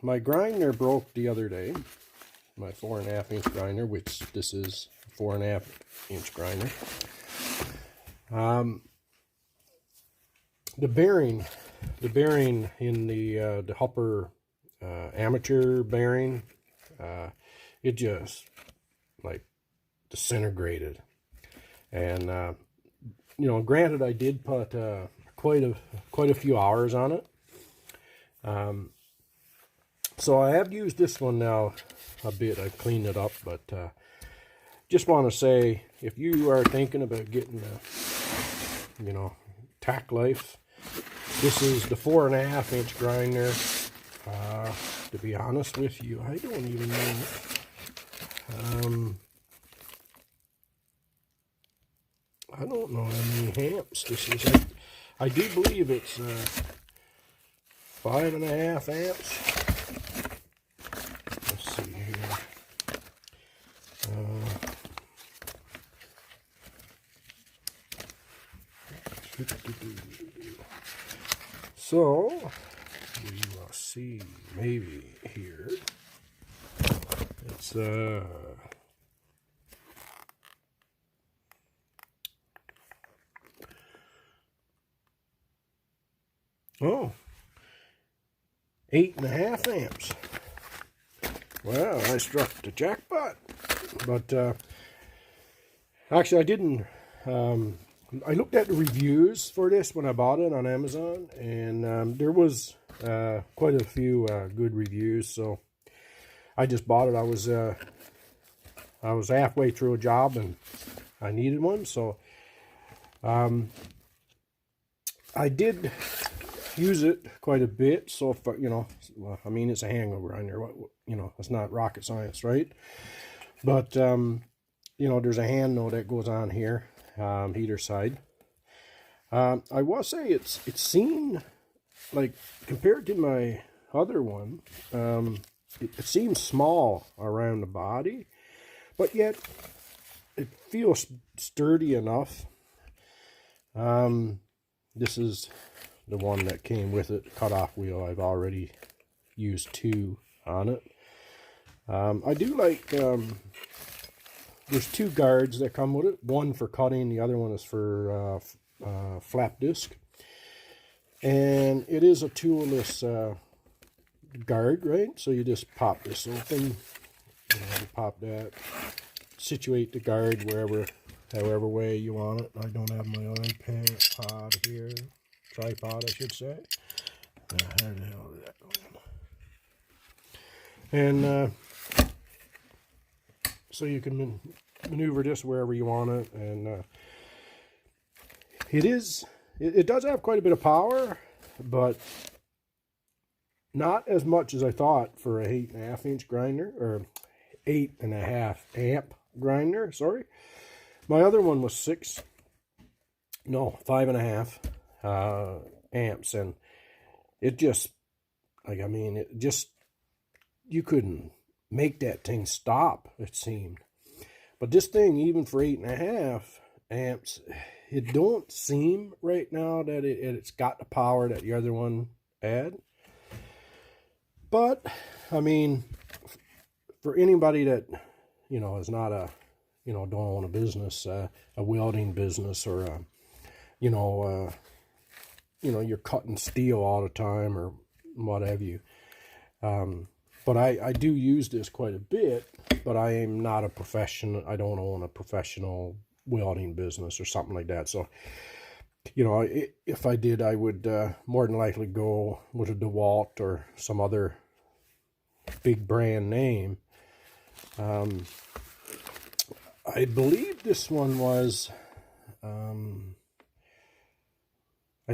My grinder broke the other day, my 4.5 inch grinder, which this is a 4.5 inch grinder. The bearing in the upper amateur bearing, it just like disintegrated. And you know, granted, I did put quite a few hours on it. So I have used this one now a bit. I've cleaned it up, but just want to say, if you are thinking about getting a, you know, Tacklife, this is the 4.5 inch grinder. To be honest with you, I don't even know. I don't know how many amps this is. I do believe it's 5.5 amps. Let's see here. So we will see maybe here. It's oh, 8.5 amps. Well, I struck the jackpot. But actually, I didn't. I looked at the reviews for this when I bought it on Amazon, and there was quite a few good reviews. So I just bought it. I was halfway through a job and I needed one, so I did use it quite a bit. So if, you know, well, I mean, it's a hangover grinder. You know, it's not rocket science, right? But you know, there's a handle that goes on here, either side. I will say it seemed like, compared to my other one, it seems small around the body, but yet it feels sturdy enough. This is the one that came with it, cutoff wheel. I've already used 2 on it. I do like, there's 2 guards that come with it. One for cutting, the other one is for flap disc. And it is a toolless guard, right? So you just pop this open, and pop that, situate the guard however way you want it. I don't have my iPad here, tripod I should say. How the hell is that going? And so you can maneuver this wherever you want it, and it does have quite a bit of power, but not as much as I thought for a 8.5 inch grinder, or 8.5 amp grinder, sorry. My other one was 5.5 amps, and it just, like, I mean, it just, you couldn't make that thing stop, it seemed. But this thing, even for 8.5 amps, it don't seem right now that it's got the power that the other one had. But I mean, for anybody that, you know, is not a, you know, don't own a business, a welding business, or you're cutting steel all the time or what have you. But I do use this quite a bit, but I am not a professional. I don't own a professional welding business or something like that. So, you know, if I did, I would more than likely go with a DeWalt or some other big brand name. I believe this one was, I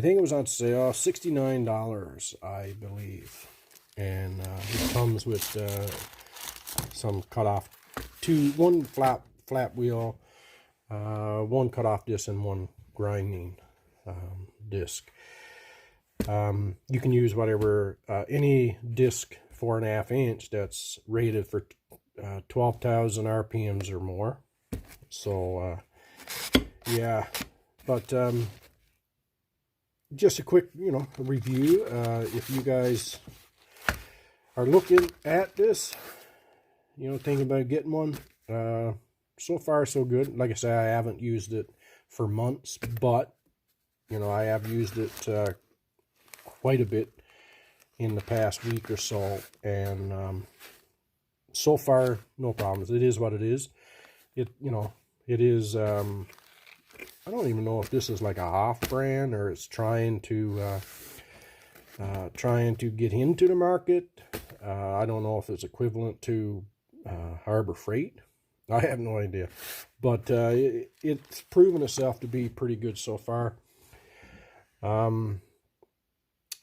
think it was on sale, $69, I believe. And it comes with some cutoff, one flap wheel, one cutoff disc, and one grinding disc. You can use whatever, any disc 4.5 inch that's rated for 12,000 RPMs or more. So yeah, but just a quick, you know, review. If you guys are looking at this, you know, thinking about getting one, so far so good. Like I say, I haven't used it for months, but you know, I have used it quite a bit in the past week or so, and so far no problems. It is what it is. It, you know, it is, I don't even know if this is like a off brand or it's trying to get into the market. I don't know if it's equivalent to Harbor Freight. I have no idea, but it's proven itself to be pretty good so far. I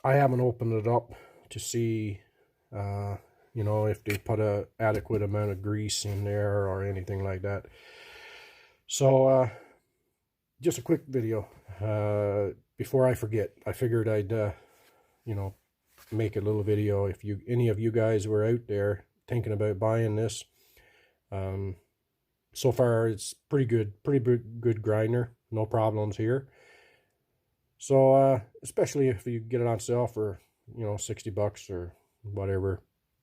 haven't opened it up to see, you know, if they put a adequate amount of grease in there or anything like that. So just a quick video before I forget. I figured I'd you know, make a little video if any of you guys were out there thinking about buying this. So far it's pretty good grinder, no problems here. So especially if you get it on sale for, you know, 60 bucks or whatever,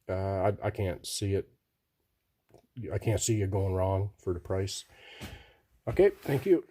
I can't see it. I can't see it going wrong for the price. Okay, thank you.